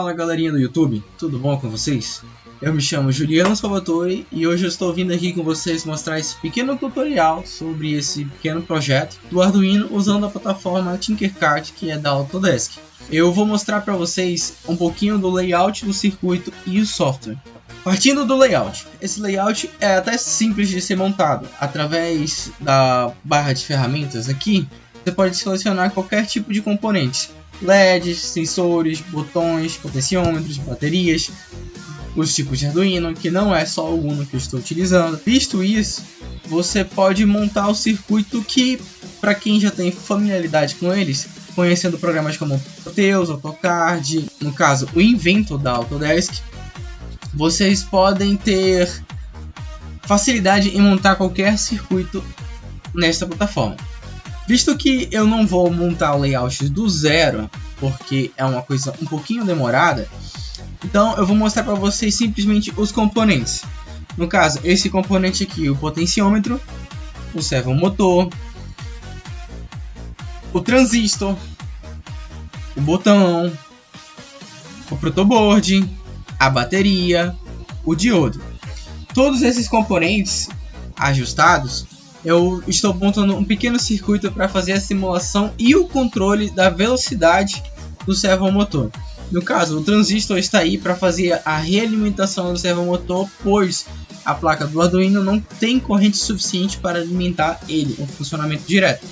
Fala galerinha do YouTube, tudo bom com vocês? Eu me chamo Juliano Salvatore e hoje eu estou vindo aqui com vocês mostrar esse pequeno tutorial sobre esse pequeno projeto do Arduino usando a plataforma Tinkercad, que é da Autodesk. Eu vou mostrar para vocês um pouquinho do layout do circuito e o software. Partindo do layout, esse layout é até simples de ser montado. Através da barra de ferramentas aqui, você pode selecionar qualquer tipo de componentes. LEDs, sensores, botões, potenciômetros, baterias, os tipos de Arduino, que não é só o Uno que eu estou utilizando. Visto isso, você pode montar o circuito que, para quem já tem familiaridade com eles, conhecendo programas como Proteus, AutoCAD, no caso o Inventor da Autodesk, vocês podem ter facilidade em montar qualquer circuito nesta plataforma. Visto que eu não vou montar o layout do zero, porque é uma coisa um pouquinho demorada, então eu vou mostrar para vocês simplesmente os componentes. No caso, esse componente aqui, o potenciômetro, o servomotor, o transistor, o botão, o protoboard, a bateria, o diodo. Todos esses componentes ajustados, eu estou montando um pequeno circuito para fazer a simulação e o controle da velocidade do servomotor. No caso, o transistor está aí para fazer a realimentação do servomotor, pois a placa do Arduino não tem corrente suficiente para alimentar ele, um funcionamento direto.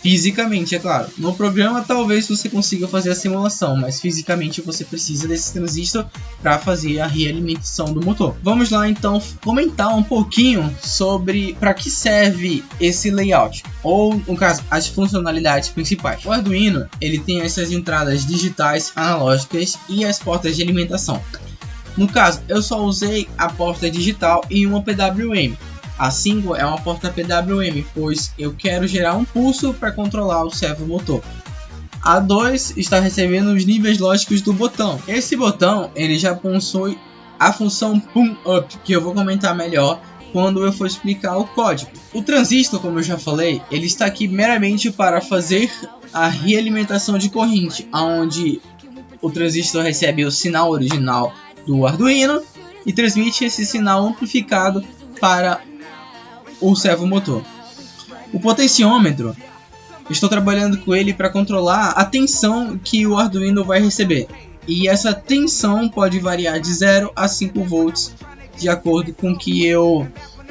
Fisicamente, é claro. No programa talvez você consiga fazer a simulação, mas fisicamente você precisa desse transistor para fazer a realimentação do motor. Vamos lá então comentar um pouquinho sobre para que serve esse layout, ou no caso, as funcionalidades principais. O Arduino, ele tem essas entradas digitais, analógicas e as portas de alimentação. No caso, eu só usei a porta digital e uma PWM. A 5 é uma porta PWM, pois eu quero gerar um pulso para controlar o servomotor. A 2 está recebendo os níveis lógicos do botão. Esse botão ele já possui a função Pump Up, que eu vou comentar melhor quando eu for explicar o código. O transistor, como eu já falei, ele está aqui meramente para fazer a realimentação de corrente, onde o transistor recebe o sinal original do Arduino e transmite esse sinal amplificado para o servomotor. O potenciômetro, estou trabalhando com ele para controlar a tensão que o Arduino vai receber. E essa tensão pode variar de 0 a 5 volts, de acordo com o que eu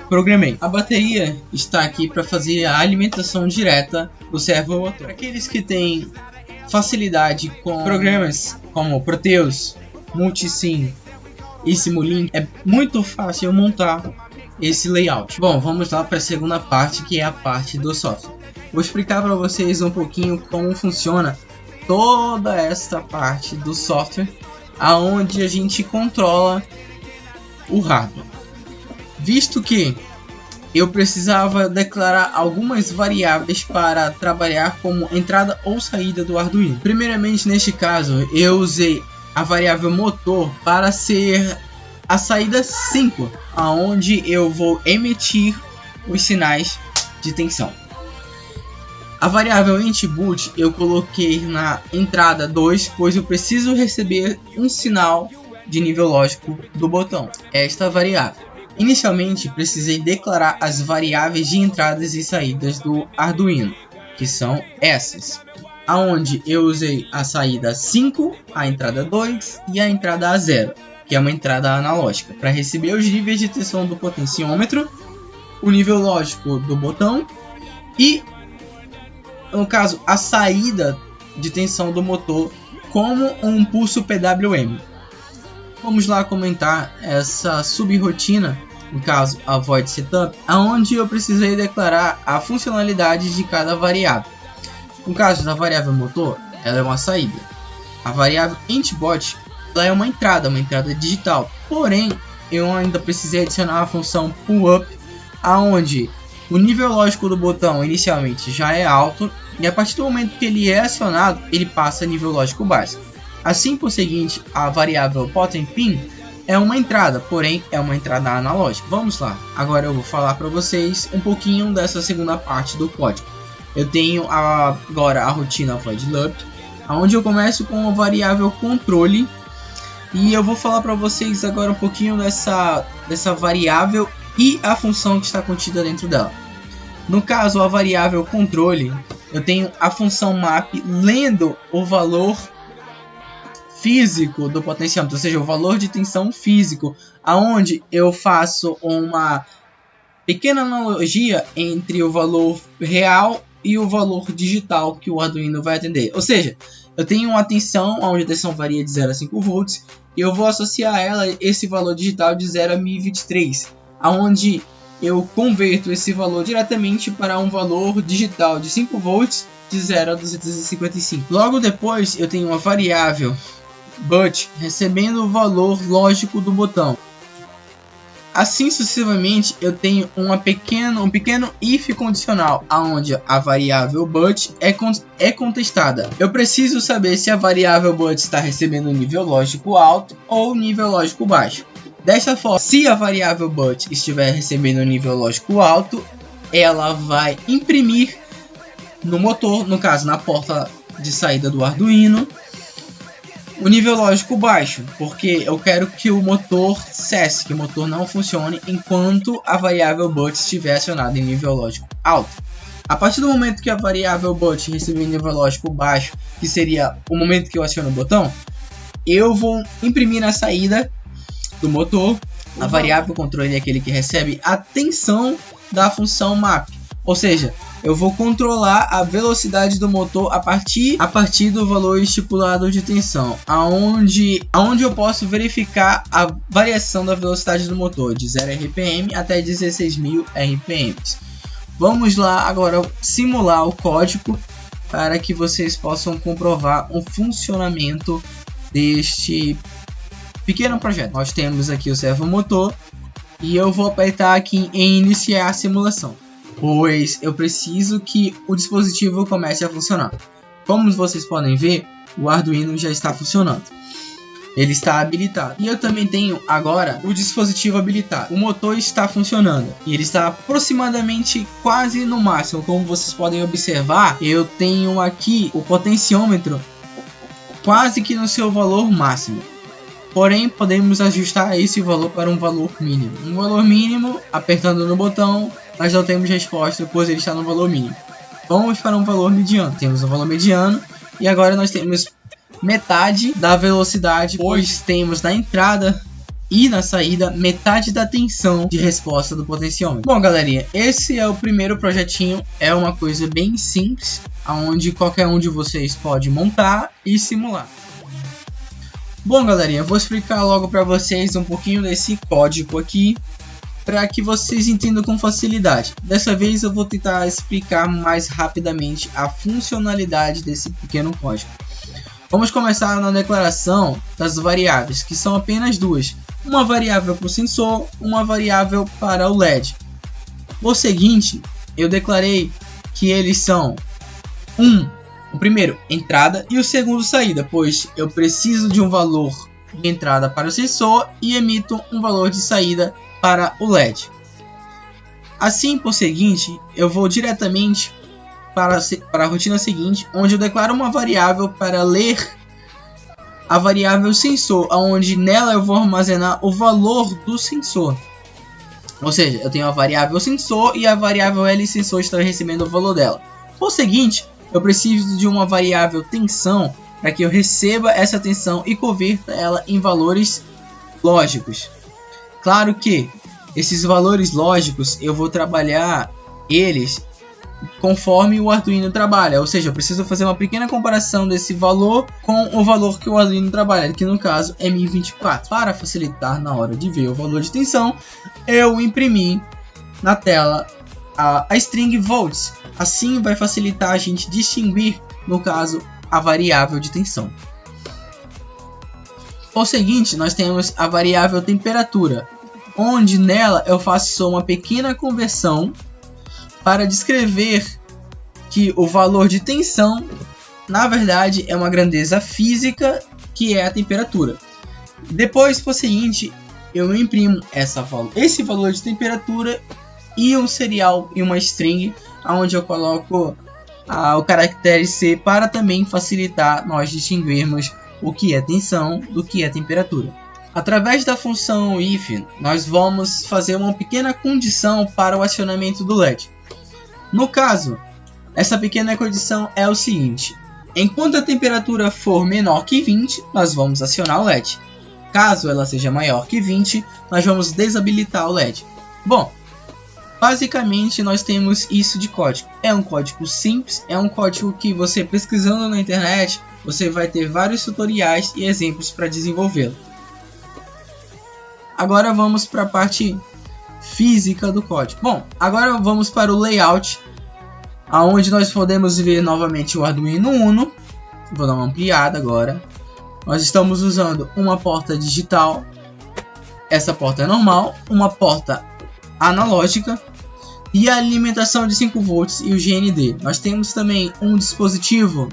programei. A bateria está aqui para fazer a alimentação direta do servomotor. Para aqueles que têm facilidade com programas como Proteus, Multisim e Simulink, é muito fácil montar esse layout. Bom, vamos lá para a segunda parte, que é a parte do software. Vou explicar para vocês um pouquinho como funciona toda esta parte do software, aonde a gente controla o hardware. Visto que eu precisava declarar algumas variáveis para trabalhar como entrada ou saída do Arduino. Primeiramente, neste caso, eu usei a variável motor para ser a saída 5, aonde eu vou emitir os sinais de tensão. A variável input eu coloquei na entrada 2, pois eu preciso receber um sinal de nível lógico do botão, esta variável. Inicialmente precisei declarar as variáveis de entradas e saídas do Arduino, que são essas, aonde eu usei a saída 5, a entrada 2 e a entrada 0. Que é uma entrada analógica, para receber os níveis de tensão do potenciômetro, o nível lógico do botão e, no caso, a saída de tensão do motor como um pulso PWM. Vamos lá comentar essa subrotina, no caso a Void Setup, aonde eu precisei declarar a funcionalidade de cada variável. No caso da variável motor, ela é uma saída. A variável IntBot é uma entrada digital, porém eu ainda precisei adicionar a função PullUp, aonde o nível lógico do botão inicialmente já é alto e a partir do momento que ele é acionado ele passa a nível lógico básico. Assim por seguinte, a variável PotentPin é uma entrada, porém é uma entrada analógica. Vamos lá, agora eu vou falar para vocês um pouquinho dessa segunda parte do código. Eu tenho agora a rotina VoidLoop, onde eu começo com a variável controle E eu vou falar para vocês agora um pouquinho dessa variável e a função que está contida dentro dela. No caso, a variável controle, eu tenho a função map lendo o valor físico do potenciômetro, ou seja, o valor de tensão físico, aonde eu faço uma pequena analogia entre o valor real e o valor digital que o Arduino vai atender. Ou seja, eu tenho uma tensão onde a tensão varia de 0 a 5 volts e eu vou associar a ela esse valor digital de 0 a 1023, aonde eu converto esse valor diretamente para um valor digital de 5 volts de 0 a 255. Logo depois eu tenho uma variável but recebendo o valor lógico do botão. Assim sucessivamente eu tenho um pequeno if condicional, onde a variável but é contestada. Eu preciso saber se a variável but está recebendo nível lógico alto ou nível lógico baixo. Desta forma, se a variável but estiver recebendo nível lógico alto, ela vai imprimir no motor, no caso na porta de saída do Arduino, o nível lógico baixo, porque eu quero que o motor cesse, que o motor não funcione enquanto a variável but estiver acionada em nível lógico alto. A partir do momento que a variável but receber nível lógico baixo, que seria o momento que eu aciono o botão, eu vou imprimir na saída do motor a variável controle, é aquele que recebe a tensão da função map, ou seja, eu vou controlar a velocidade do motor a partir do valor estipulado de tensão, aonde eu posso verificar a variação da velocidade do motor de 0 RPM até 16.000 RPM. Vamos lá agora simular o código para que vocês possam comprovar o funcionamento deste pequeno projeto. Nós temos aqui o servomotor e eu vou apertar aqui em iniciar a simulação, pois eu preciso que o dispositivo comece a funcionar. Como vocês podem ver, o Arduino já está funcionando. Ele está habilitado. E eu também tenho agora o dispositivo habilitado. O motor está funcionando. E ele está aproximadamente quase no máximo. Como vocês podem observar, eu tenho aqui o potenciômetro quase que no seu valor máximo. Porém, podemos ajustar esse valor para um valor mínimo. Um valor mínimo, apertando no botão, nós não temos resposta, pois ele está no valor mínimo. Vamos para um valor mediano. Temos um valor mediano e agora nós temos metade da velocidade, pois temos na entrada e na saída metade da tensão de resposta do potenciômetro. Bom, galerinha, esse é o primeiro projetinho. É uma coisa bem simples, onde qualquer um de vocês pode montar e simular. Bom, galerinha, eu vou explicar logo para vocês um pouquinho desse código aqui, para que vocês entendam com facilidade. Dessa vez eu vou tentar explicar mais rapidamente a funcionalidade desse pequeno código. Vamos começar na declaração das variáveis, que são apenas duas. Uma variável para o sensor, uma variável para o LED. Por seguinte, eu declarei que eles são o primeiro, entrada, e o segundo, saída, pois eu preciso de um valor de entrada para o sensor e emito um valor de saída para o LED. Assim, por seguinte, eu vou diretamente para a rotina seguinte, onde eu declaro uma variável para ler a variável sensor, onde nela eu vou armazenar o valor do sensor. Ou seja, eu tenho a variável sensor e a variável L sensor está recebendo o valor dela. Por seguinte, eu preciso de uma variável tensão para que eu receba essa tensão e converta ela em valores lógicos. Claro que esses valores lógicos eu vou trabalhar eles conforme o Arduino trabalha, ou seja, eu preciso fazer uma pequena comparação desse valor com o valor que o Arduino trabalha, que no caso é 1024. Para facilitar na hora de ver o valor de tensão, eu imprimi na tela a string volts. Assim vai facilitar a gente distinguir, no caso, a variável de tensão. Por seguinte, nós temos a variável temperatura, onde nela eu faço uma pequena conversão para descrever que o valor de tensão, na verdade, é uma grandeza física, que é a temperatura. Depois, por seguinte, eu imprimo esse valor de temperatura e um serial e uma string, onde eu coloco o caractere C para também facilitar nós distinguirmos o que é tensão do que é temperatura. Através da função if, nós vamos fazer uma pequena condição para o acionamento do LED. No caso, essa pequena condição é o seguinte: enquanto a temperatura for menor que 20, nós vamos acionar o LED. Caso ela seja maior que 20, nós vamos desabilitar o LED. Bom, basicamente nós temos isso de código. É um código simples, é um código que você pesquisando na internet, você vai ter vários tutoriais e exemplos para desenvolvê-lo. Agora vamos para a parte física do código. Bom, agora vamos para o layout, aonde nós podemos ver novamente o Arduino Uno. Vou dar uma ampliada agora. Nós estamos usando uma porta digital, essa porta é normal, uma porta analógica e a alimentação de 5 volts e o GND. Nós temos também um dispositivo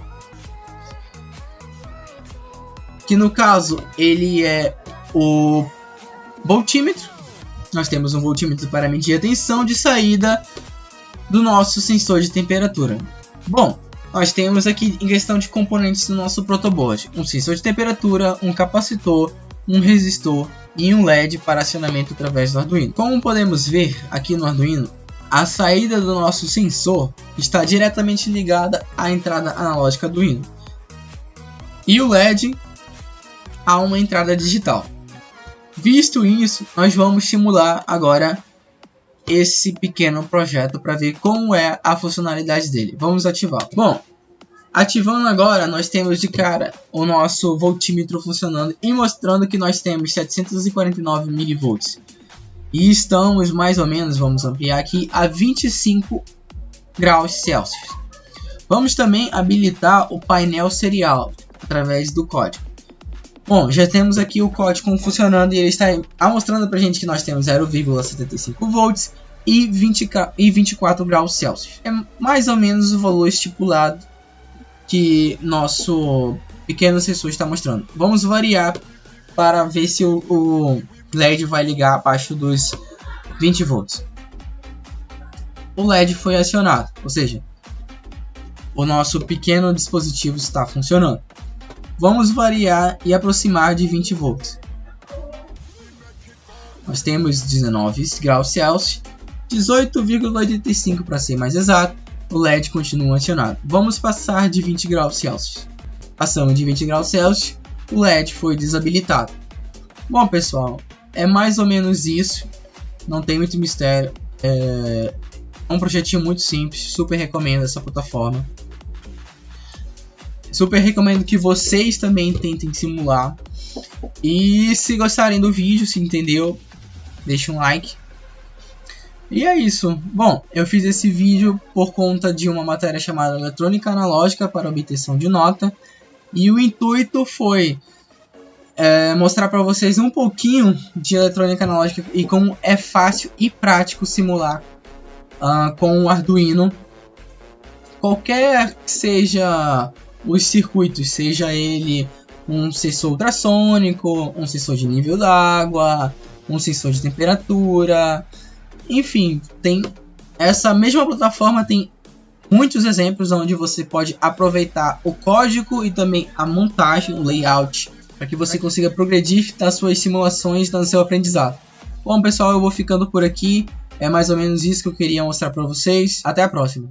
que no caso ele é o voltímetro. Nós temos um voltímetro para medir a tensão de saída do nosso sensor de temperatura. Bom, nós temos aqui em questão de componentes do nosso protoboard um sensor de temperatura, um capacitor, um resistor e um LED para acionamento através do Arduino. Como podemos ver aqui no Arduino, a saída do nosso sensor está diretamente ligada à entrada analógica do Arduino e o LED a uma entrada digital. Visto isso, nós vamos simular agora esse pequeno projeto para ver como é a funcionalidade dele. Vamos ativar. Bom, ativando agora, nós temos de cara o nosso voltímetro funcionando e mostrando que nós temos 749 mV. E estamos mais ou menos, vamos ampliar aqui, a 25 graus Celsius. Vamos também habilitar o painel serial através do código. Bom, já temos aqui o código funcionando e ele está mostrando para a gente que nós temos 0,75 volts e 24 graus Celsius. É mais ou menos o valor estipulado que nosso pequeno sensor está mostrando. Vamos variar para ver se o LED vai ligar abaixo dos 20 volts. O LED foi acionado, ou seja, o nosso pequeno dispositivo está funcionando. Vamos variar e aproximar de 20 volts. Nós temos 19 graus Celsius, 18,85 para ser mais exato. O LED continua acionado. Vamos passar de 20 graus Celsius. Passamos de 20 graus Celsius, o LED foi desabilitado. Bom pessoal, é mais ou menos isso. Não tem muito mistério. É um projetinho muito simples. Super recomendo essa plataforma. Super recomendo que vocês também tentem simular. E se gostarem do vídeo, se entendeu, deixa um like. E é isso. Bom, eu fiz esse vídeo por conta de uma matéria chamada Eletrônica Analógica para obtenção de nota. E o intuito foi mostrar para vocês um pouquinho de eletrônica analógica e como é fácil e prático simular com o Arduino. Qualquer que seja os circuitos, seja ele um sensor ultrassônico, um sensor de nível d'água, um sensor de temperatura, enfim, tem essa mesma plataforma, tem muitos exemplos onde você pode aproveitar o código e também a montagem, o layout, para que você consiga progredir nas suas simulações, no seu aprendizado. Bom pessoal, eu vou ficando por aqui, é mais ou menos isso que eu queria mostrar para vocês, até a próxima.